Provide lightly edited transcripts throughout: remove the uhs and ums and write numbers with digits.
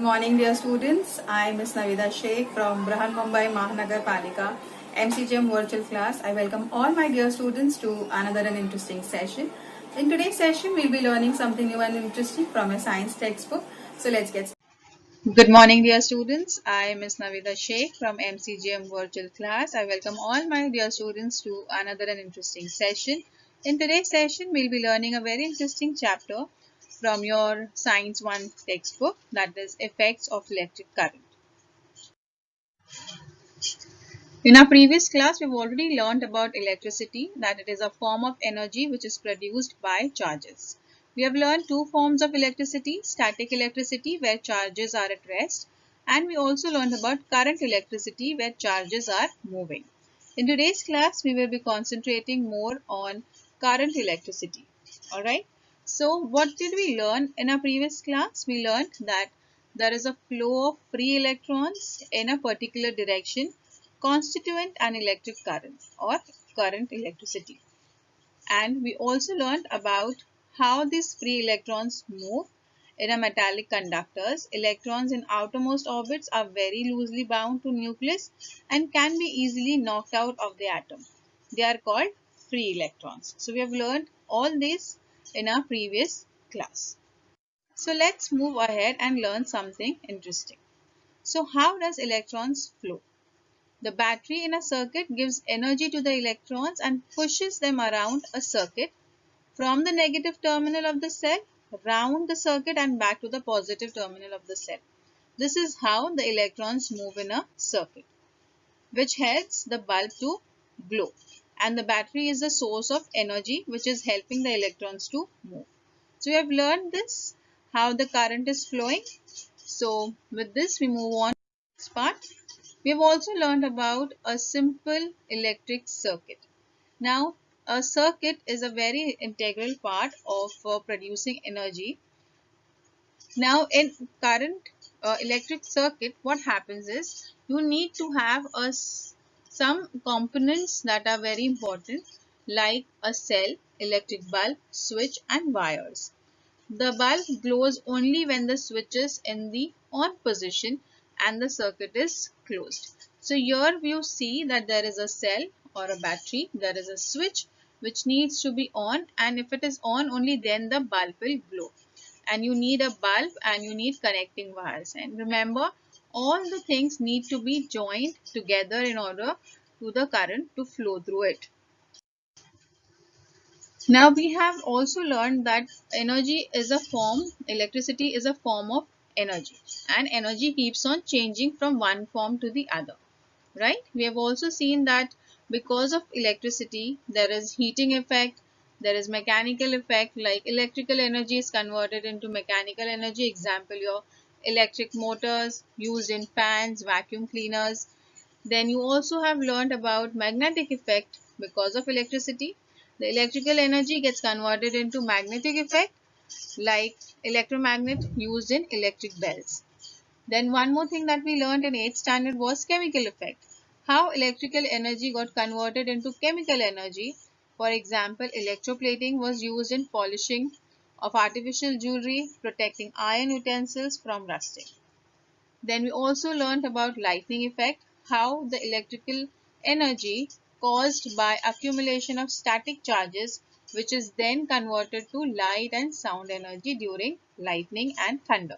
Good morning, dear students. I am Ms. Navida Sheikh from Brahan Mumbai Mahanagar Palika MCGM virtual class. I welcome all my dear students to another and interesting session. In today's session, we'll be learning something new and interesting from a science textbook. So let's get started. Good morning, dear students. I am Ms. Navida Sheikh from MCGM virtual class. I welcome all my dear students to another and interesting session. In today's session, we'll be learning a very interesting chapter from your Science 1 textbook, that is Effects of Electric Current. In our previous class, we've already learned about electricity, that it is a form of energy which is produced by charges. We have learned two forms of electricity, static electricity where charges are at rest, and we also learned about current electricity where charges are moving. In today's class, we will be concentrating more on current electricity. Alright, so what did we learn in our previous class? We learned that there is a flow of free electrons in a particular direction constituent an electric current or current electricity. And we also learned about how these free electrons move in a metallic conductors. Electrons in outermost orbits are very loosely bound to nucleus and can be easily knocked out of the atom. They are called free electrons. So we have learned all this in our previous class. So let's move ahead and learn something interesting. So how does electrons flow? The battery in a circuit gives energy to the electrons and pushes them around a circuit from the negative terminal of the cell, round the circuit and back to the positive terminal of the cell. This is how the electrons move in a circuit, which helps the bulb to glow. And the battery is the source of energy which is helping the electrons to move. So we have learned this, how the current is flowing. So with this we move on to the next part. We have also learned about a simple electric circuit. Now, a circuit is a very integral part of producing energy. Now, in current electric circuit, what happens is you need to have some components that are very important, like a cell, electric bulb, switch and wires. The bulb glows only when the switch is in the on position and the circuit is closed. So here you see that there is a cell or a battery, there is a switch which needs to be on, and if it is on, only then the bulb will glow. And you need a bulb and you need connecting wires. And remember, all the things need to be joined together in order to the current to flow through it. Now we have also learned that electricity is a form of energy, and energy keeps on changing from one form to the other, right? We have also seen that because of electricity, there is heating effect, there is mechanical effect, like electrical energy is converted into mechanical energy. Example, your electric motors used in fans, vacuum cleaners. Then you also have learned about magnetic effect. Because of electricity, the electrical energy gets converted into magnetic effect, like electromagnet used in electric bells. Then one more thing that we learned in 8th standard was chemical effect. How electrical energy got converted into chemical energy. For example, electroplating was used in polishing of artificial jewelry, protecting iron utensils from rusting. Then we also learned about lightning effect, how the electrical energy caused by accumulation of static charges, which is then converted to light and sound energy during lightning and thunder.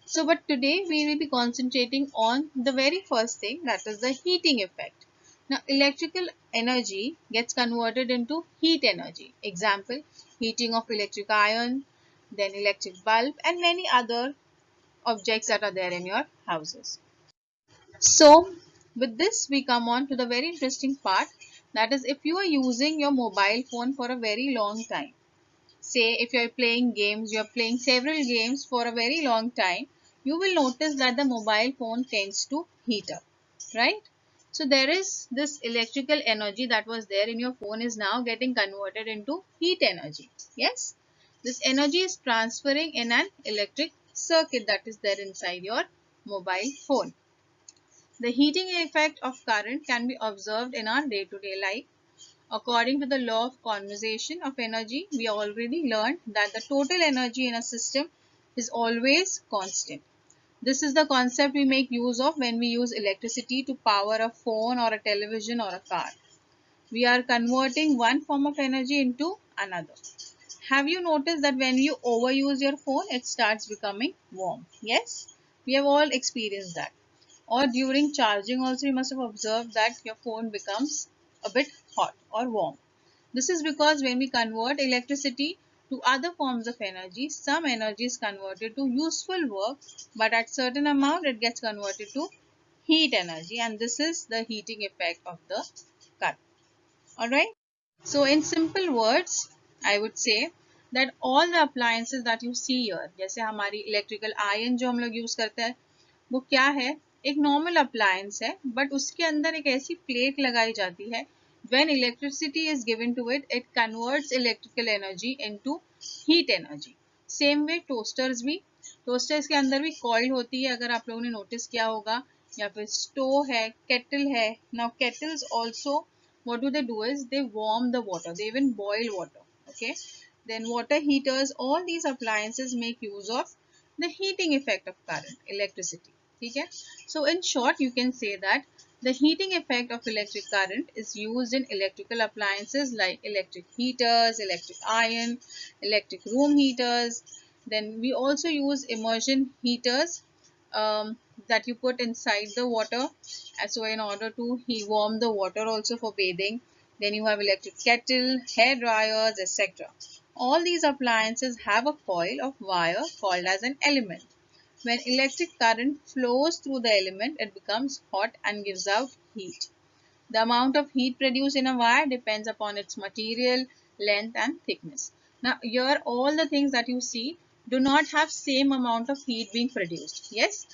So, but today we will be concentrating on the very first thing, that is the heating effect. Now, electrical energy gets converted into heat energy. Example, heating of electric iron, then electric bulb and many other objects that are there in your houses. So with this we come on to the very interesting part, that is if you are using your mobile phone for a very long time. Say if you are playing games, you are playing several games for a very long time, you will notice that the mobile phone tends to heat up, right? So there is this electrical energy that was there in your phone is now getting converted into heat energy. Yes, this energy is transferring in an electric circuit that is there inside your mobile phone. The heating effect of current can be observed in our day-to-day life. According to the law of conservation of energy, we already learned that the total energy in a system is always constant. This is the concept we make use of when we use electricity to power a phone or a television or a car. We are converting one form of energy into another. Have you noticed that when you overuse your phone, it starts becoming warm? Yes, we have all experienced that. Or during charging also, you must have observed that your phone becomes a bit hot or warm. This is because when we convert electricity to other forms of energy, some energy is converted to useful work, but at certain amount it gets converted to heat energy, and this is the heating effect of the current. Alright. So in simple words, I would say that all the appliances that you see here, जैसे हमारी electrical iron जो हम लोग use करते हैं, वो क्या है? एक normal appliance है, but उसके अंदर एक ऐसी plate लगाई जाती है. When electricity is given to it, it converts electrical energy into heat energy. Same way toasters भी, toasters के अंदर भी coil होती है, अगर आप लोगों ने notice किया होगा, या फिर stove है, kettle है. Now kettles also, what do they do is they warm the water, they even boil water. Okay, then water heaters, all these appliances make use of the heating effect of current, electricity. Okay, so in short you can say that the heating effect of electric current is used in electrical appliances like electric heaters, electric iron, electric room heaters. Then we also use immersion heaters, that you put inside the water, so in order to warm the water also for bathing. Then you have electric kettle, hair dryers, etc. All these appliances have a coil of wire called as an element. When electric current flows through the element, it becomes hot and gives out heat. The amount of heat produced in a wire depends upon its material, length and thickness. Now here all the things that you see do not have same amount of heat being produced. Yes,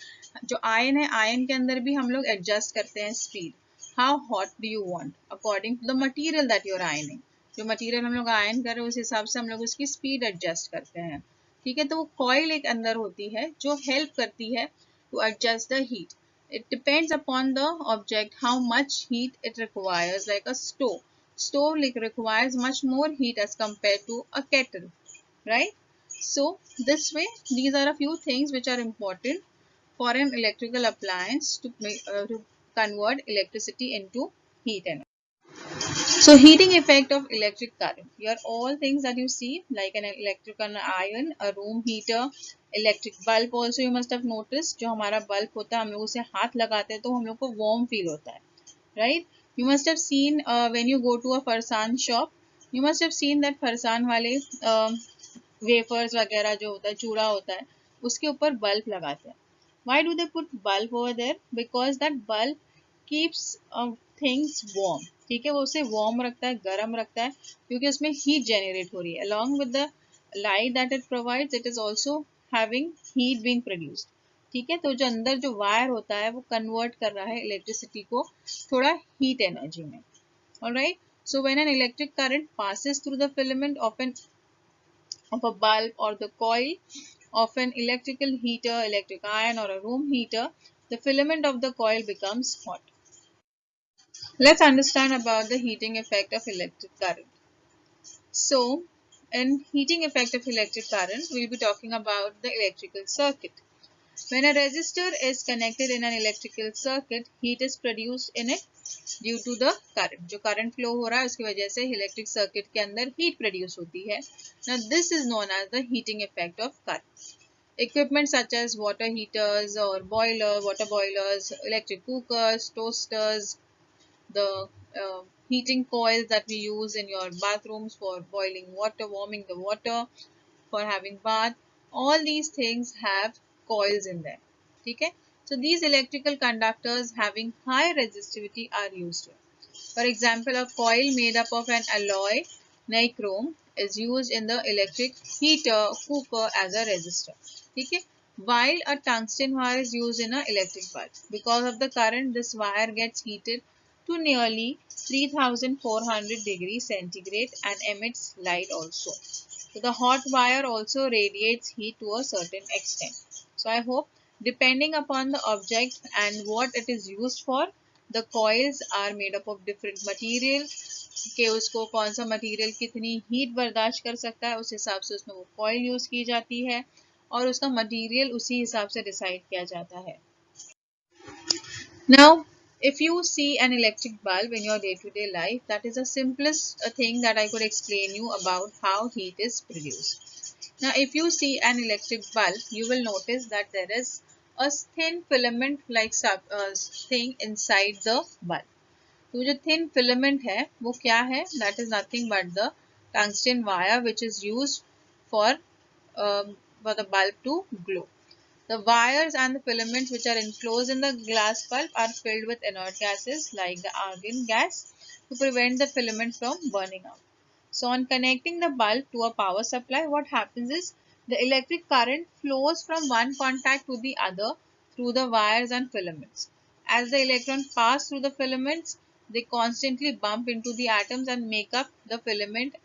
जो iron है, iron के अंदर भी हम लोग adjust करते हैं speed. How hot do you want according to the material that you are ironing. जो material हम लोग iron कर रहे हैं उस हिसाब से हम लोग उसकी speed adjust करते हैं. ठीक है, तो वो coil एक अंदर होती है जो help करती है to adjust the heat. It depends upon the object how much heat it requires, like a stove. Stove requires much more heat as compared to a kettle, right? So this way, these are a few things which are important for an electrical appliance to convert electricity into heat energy. So heating effect of electric current. Here all things that you see like an electrical iron, a room heater, electric bulb also you must have noticed. जो हमारा bulb होता है हम लोग उसे हाथ लगाते हैं तो हम लोग को warm feel होता है, right? You must have seen when you go to a farsan shop, you must have seen that farsan वाले wafers वगैरह जो होता है, चूड़ा होता है, उसके ऊपर bulb लगाते हैं. Why do they put bulb over there? Because that bulb keeps things warm. ठीक है, वो उसे warm रखता है, गर्म रखता है, क्योंकि उसमें heat generate हो रही है. Along with the light that it provides, it is also having heat being produced. ठीक है, तो जो अंदर जो वायर होता है वो कन्वर्ट कर रहा है इलेक्ट्रिसिटी को थोड़ा हीट एनर्जी में. Alright, so when an electric current passes through the filament of a bulb or the coil of an electrical heater, electric iron or a room heater, the filament of the coil becomes hot. Let's understand about the heating effect of electric current. So, in heating effect of electric current, we'll be talking about the electrical circuit. When a resistor is connected in an electrical circuit, heat is produced in it due to the current. जो current flow हो रहा है उसकी वजह से electric circuit के अंदर heat produce होती है. Now this is known as the heating effect of current. Equipment such as water heaters or water boilers, electric cookers, toasters, the heating coils that we use in your bathrooms for boiling water, warming the water, for having bath, all these things have coils in them. Okay? So these electrical conductors having high resistivity are used here. For example, a coil made up of an alloy nichrome is used in the electric heater cooker as a resistor. Okay? While a tungsten wire is used in an electric bulb. Because of the current, this wire gets heated to nearly 3400 degrees centigrade and emits light also. So the hot wire also radiates heat to a certain extent. So I hope depending upon the object and what it is used for, the coils are made up of different material कि उसको कौन सा material कितनी heat बर्दाश्त कर सकता है उस हिसाब से उसमें वो कॉइल यूज की जाती है. और उसका मटेरियल उसी हिसाब से डिसाइड किया जाता है. Now, if you see an electric bulb in your day-to-day life, that is the simplest thing that I could explain you about how heat is produced. Now, if you see an electric bulb, you will notice that there is a thin filament-like thing inside the bulb. तो जो thin filament है वो क्या है? That is nothing but the tungsten wire which is used for the bulb to glow. The wires and the filaments which are enclosed in the glass bulb are filled with inert gases like the argon gas to prevent the filament from burning out. So on connecting the bulb to a power supply, what happens is the electric current flows from one contact to the other through the wires and filaments. As the electrons pass through the filaments, they constantly bump into the atoms and make up the filament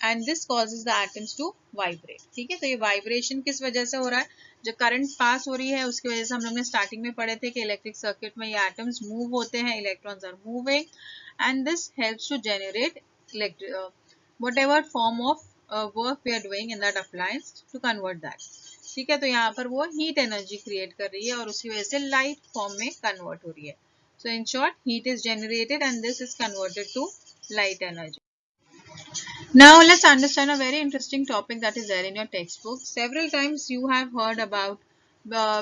and this causes the atoms to vibrate. ठीक है, तो ये vibration किस वजह से हो रहा है? जो करंट पास हो रही है उसकी वजह से हम लोग ने स्टार्टिंग में पढ़े थे कि इलेक्ट्रिक सर्किट में ये एटम्स मूव होते हैं, electrons are moving and this helps to generate whatever form of work we are doing in that appliance to convert that. ठीक है, तो यहाँ पर वो हीट एनर्जी क्रिएट कर रही है और उसकी वजह से लाइट फॉर्म में कन्वर्ट हो रही है. So in short, heat is generated and this is converted to light energy. Now let's understand a very interesting topic that is there in your textbook. Several times you have heard about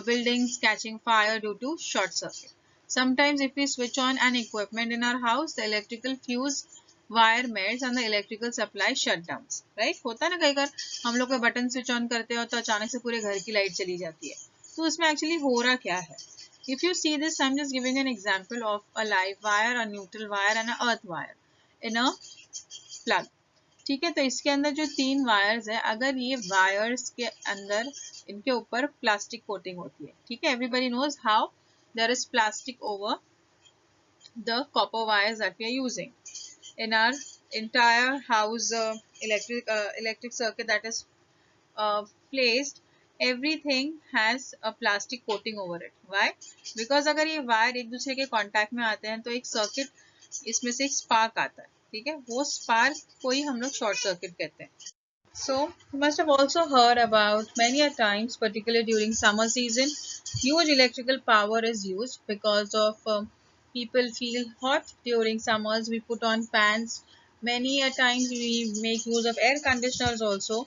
buildings catching fire due to short circuit. Sometimes if we switch on an equipment in our house, the electrical fuse wire melts and the electrical supply shut down. Right? होता है ना कई बार हम लोग कोई button switch on करते हो तो अचानक से पूरे घर की लाइट चली जाती है. तो उसमें एक्चुअली हो रहा क्या है? If you see this, I'm just giving an example of a live wire, a neutral wire and an earth wire in a plug. ठीक है, तो इसके अंदर जो 3 वायर्स है, अगर ये वायर्स के अंदर इनके ऊपर प्लास्टिक कोटिंग होती है. ठीक है, everybody knows how there is plastic over the copper wires that we are using in our entire house electric circuit that is placed. Everything has a plastic coating over it. Why? Because अगर ये wire एक दूसरे के contact में आते हैं तो एक सर्किट इसमें से एक स्पार्क आता है. ठीक है, वो स्पार्क को ही हम लोग शॉर्ट सर्किट कहते हैं. So you must have also heard about many a times, particularly during summer season, huge electrical power is used because of people feel hot during summers. We put on fans. Many a times we make use of air conditioners also,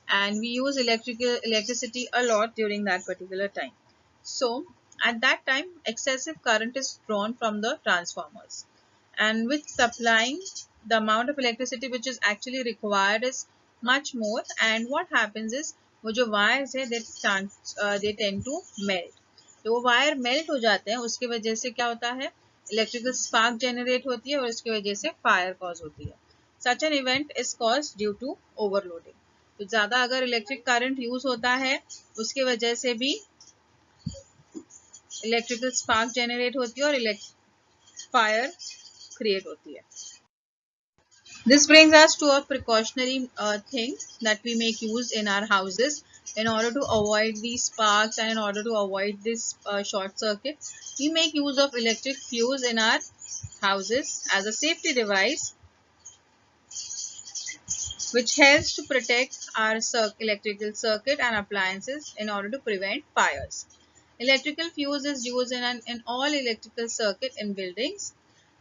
and we use electricity a lot during that particular time. So at that time, excessive current is drawn from the transformers, and with supplying the amount of electricity which is actually required is much more. And what happens is वो जो wires है they tend to melt. तो वो wire melt हो जाते हैं, उसकी वजह से क्या होता है? Electrical spark generate होती है और उसकी वजह से fire cause होती है. Such an event is caused due to overloading. तो ज़्यादा अगर इलेक्ट्रिक करंट यूज होता है उसकी वजह से भी इलेक्ट्रिकल स्पार्क जनरेट होती है और फायर क्रिएट होती है. This brings us to a precautionary thing that we make use in our houses in order to avoid these sparks and in order to avoid this short circuit. We make use of electric fuse in our houses as a safety device which helps to protect our electrical circuit and appliances in order to prevent fires. Electrical fuse is used in all electrical circuit in buildings.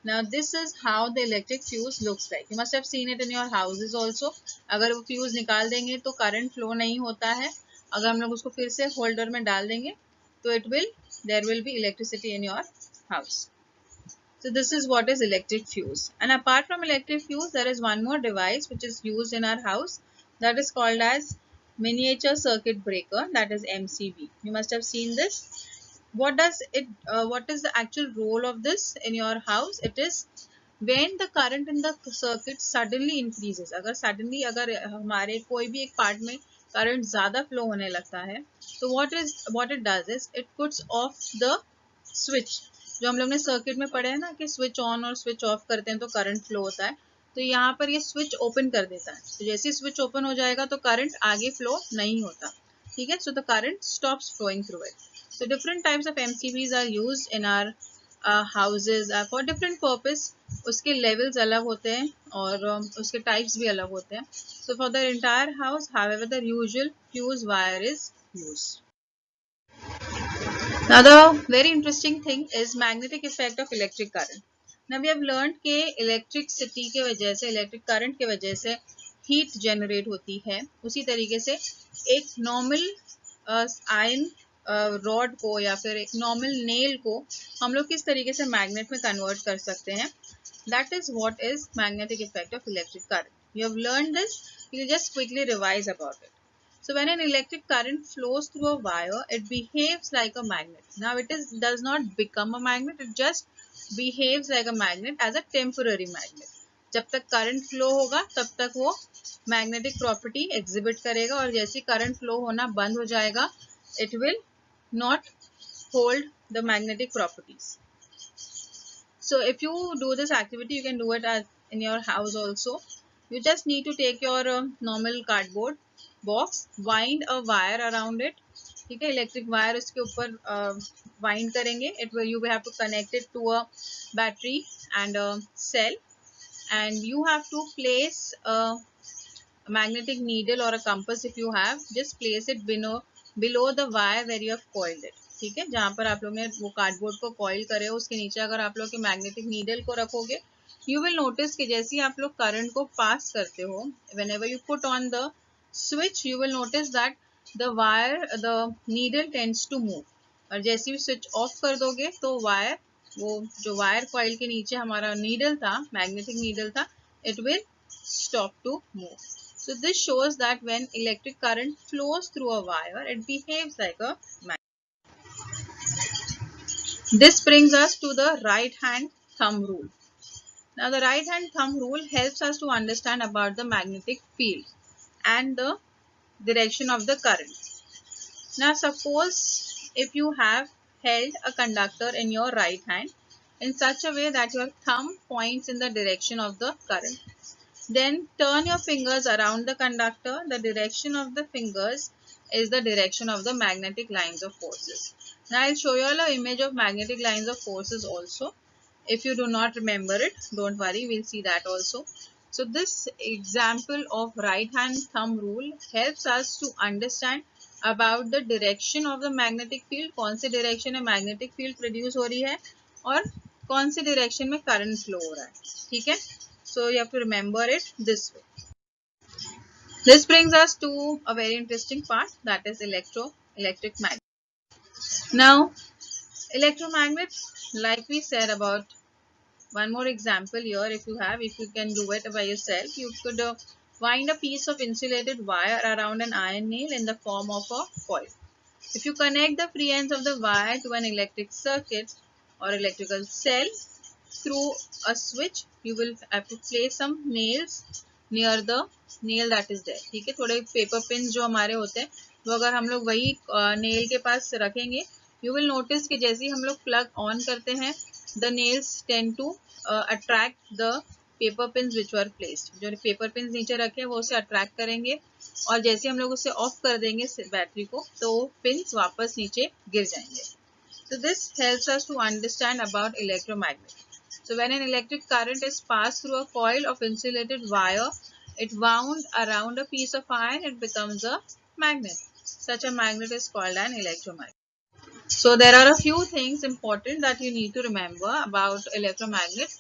Now this is how the electric fuse looks like. You must have seen it in your houses also. अगर वो fuse निकाल देंगे तो current flow नहीं होता है. अगर हम लोग उसको फिर से holder में डाल देंगे तो there will be electricity in your house. So this is what is electric fuse. And apart from electric fuse, there is one more device which is used in our house that is called as miniature circuit breaker, that is MCB. You must have seen this. What is the actual role of this in your house? It is when the current in the circuit suddenly increases. अगर हमारे कोई भी एक part में current ज़्यादा flow होने लगता है, तो what it does is it puts off the switch. जो हम लोग ने सर्किट में पढ़े हैं ना कि स्विच ऑन और स्विच ऑफ करते हैं तो करंट फ्लो होता है, तो यहाँ पर ये स्विच ओपन कर देता है. तो जैसे स्विच ओपन हो जाएगा तो करंट आगे फ्लो नहीं होता. ठीक है, so the current stops flowing through it. So different types of MCBs are used in our houses for different purpose. उसके लेवल्स अलग होते हैं और उसके टाइप्स भी अलग होते हैं. So for the entire house, however, the usual fuse wire is used. Now the very interesting thing is magnetic effect of electric current. Now we have learned कि electricity के वजह से, electric current के वजह से heat generate होती है. उसी तरीके से एक normal iron रॉड को या फिर एक नॉर्मल नेल को हम लोग किस तरीके से मैग्नेट में कन्वर्ट कर सकते हैं. That is what is magnetic effect of electric current. You have learned this. You will just quickly revise about it. So when an electric current flows through a wire, it behaves like a magnet. Now it does not become a magnet. It just behaves like a magnet as a temporary magnet. जब तक current flow होगा तब तक वो magnetic property exhibit करेगा और जैसे current flow होना बंद हो जाएगा, it will not hold the magnetic properties. So if you do this activity, you can do it in your house also. You just need to take your normal cardboard box, wind a wire around it. ठीक है, electric wire उसके ऊपर wind करेंगे. You will have to connect it to a battery and a cell, and you have to place a magnetic needle or a compass if you have. Just place it below the wire where you have coiled it. ठीक है, जहाँ पर आप लोग ने वो cardboard को coil करे हो उसके नीचे अगर आप लोग के मैग्नेटिक नीडल को रखोगे, यू विल नोटिस कि जैसे ही आप लोग करंट को पास करते हो, whenever you put on the switch, you will notice that the needle tends to move. और जैसे ही स्विच ऑफ कर दोगे तो वो जो वायर कॉइल के नीचे हमारा नीडल था, मैग्नेटिक नीडल था, it will stop to move. So this shows that when electric current flows through a wire, it behaves like a magnet. This brings us to the right hand thumb rule. Now the right hand thumb rule helps us to understand about the magnetic field and the direction of the current. Now suppose if you have held a conductor in your right hand in such a way that your thumb points in the direction of the current. Then turn your fingers around the conductor. The direction of the fingers is the direction of the magnetic lines of forces. Now I'll show you all an image of magnetic lines of forces also. If you do not remember it, don't worry, we'll see that also. So this example of right hand thumb rule helps us to understand about the direction of the magnetic field. कौन से direction में magnetic field produce हो रही है और कौन से direction में current flow हो रहा है. ठीक है, so you have to remember it this way. This brings us to a very interesting part, that is electric magnet. Now electromagnets, like we said about, one more example here, if you can do it by yourself, you could wind a piece of insulated wire around an iron nail in the form of a coil. If you connect the free ends of the wire to an electric circuit or electrical cell through a switch, you will have to place some nails near the nail that is there. ठीक है, थोड़े paper pin जो हमारे होते हैं वो अगर हम लोग वही नेल के पास रखेंगे, you will notice कि जैसे ही हम लोग प्लग ऑन करते हैं, the nails tend to attract the paper pins which were placed. जो पेपर पिन नीचे रखे हैं वो उसे अट्रैक्ट करेंगे और जैसे हम लोग उसे ऑफ कर देंगे बैटरी को तो पिन्स वापस नीचे गिर जाएंगे. So this helps us to understand about electromagnet. So when an electric current is passed through a coil of insulated wire, it wound around a piece of iron, it becomes a magnet. Such a magnet is called an electromagnet. So there are a few things important that you need to remember about electromagnet.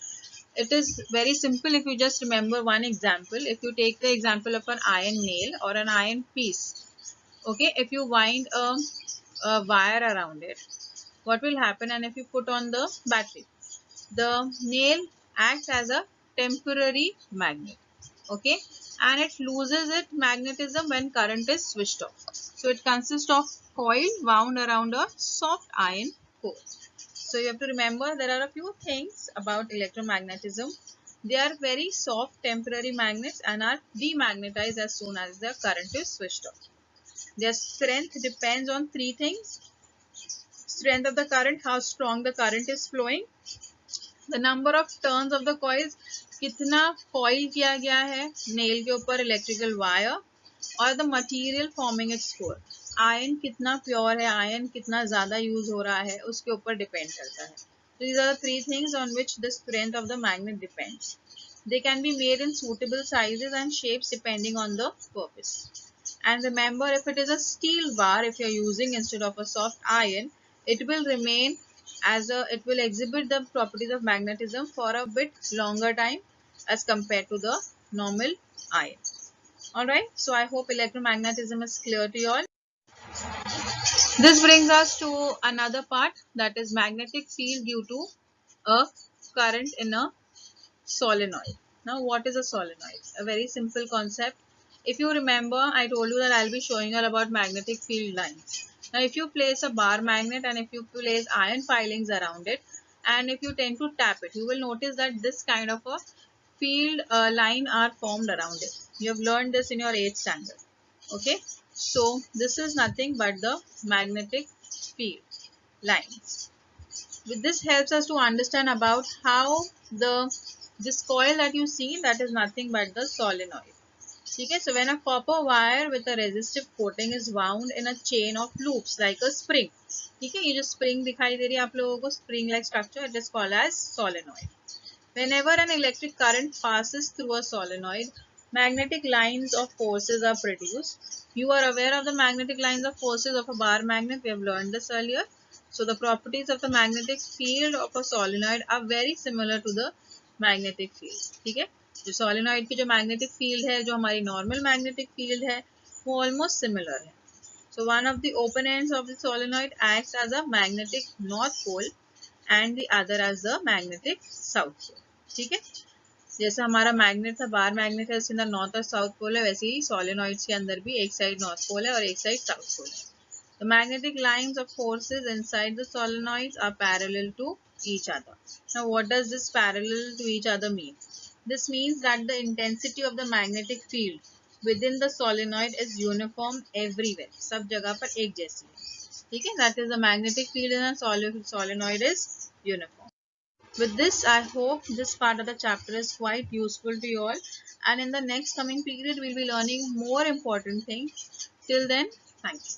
It is very simple if you just remember one example. If you take the example of an iron nail or an iron piece, okay, if you wind a wire around it, what will happen? And if you put on the battery, the nail acts as a temporary magnet, okay, and it loses its magnetism when current is switched off. So it consists of coil wound around a soft iron core. So you have to remember there are a few things about electromagnetism. They are very soft temporary magnets and are demagnetized as soon as the current is switched off. Their strength depends on three things: strength of the current, how strong the current is flowing, the number of turns of the coils, कितना coil किया गया है nail के ऊपर electrical wire, और the material forming its core. Ion कितना pure है, ion कितना ज़्यादा यूज हो रहा है, उसके ऊपर डिपेंड करता है. These are the three things on which the strength of the magnet depends. They can be made in suitable sizes and shapes depending on the purpose. And remember, if it is a steel bar, if you are using instead of a soft iron, it will remain it will exhibit the properties of magnetism for a bit longer time as compared to the normal iron. Alright, so I hope electromagnetism is clear to you all. This brings us to another part, that is magnetic field due to a current in a solenoid. Now what is a solenoid? A very simple concept. If you remember, I told you that I'll be showing you about magnetic field lines. Now if you place a bar magnet and if you place iron filings around it and if you tend to tap it, you will notice that this kind of a field line are formed around it. You have learned this in your 8th standard. Okay, so this is nothing but the magnetic field lines. This helps us to understand about how this coil that you see, that is nothing but the solenoid. Okay, so when a copper wire with a resistive coating is wound in a chain of loops like a spring, okay, ये जो spring दिखाई दे रही है आप लोगों को, spring like structure, it is called as solenoid. Whenever an electric current passes through a solenoid, magnetic lines of forces are produced. You are aware of the magnetic lines of forces of a bar magnet. We have learned this earlier. So the properties of the magnetic field of a solenoid are very similar to the magnetic field. ठीक है, जो solenoid की जो magnetic field है, जो हमारी normal magnetic field है, वो almost similar है. So one of the open ends of the solenoid acts as a magnetic north pole and the other as the magnetic south pole. ठीक है, जैसे हमारा मैग्नेट था, बार मैग्नेट है, उसके अंदर नॉर्थ और साउथ पोल है, वैसे ही सोलेनॉइड्स के अंदर भी एक साइड नॉर्थ पोल है और एक साइड साउथ पोल है. The magnetic lines of forces inside the solenoids are parallel to each other. Now what does this parallel to each other mean? This means that the intensity of the magnetic field within the solenoid is uniform everywhere. सब जगह पर एक जैसी है. ठीक है, that is the magnetic field in a solenoid is uniform. With this, I hope this part of the chapter is quite useful to you all, and in the next coming period we'll be learning more important things. Till then, thank you.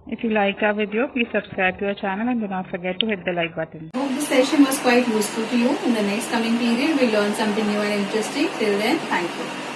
If you like our video, please subscribe to our channel and do not forget to hit the like button. Hope this session was quite useful to you. In the next coming period, we'll learn something new and interesting. Till then, thank you.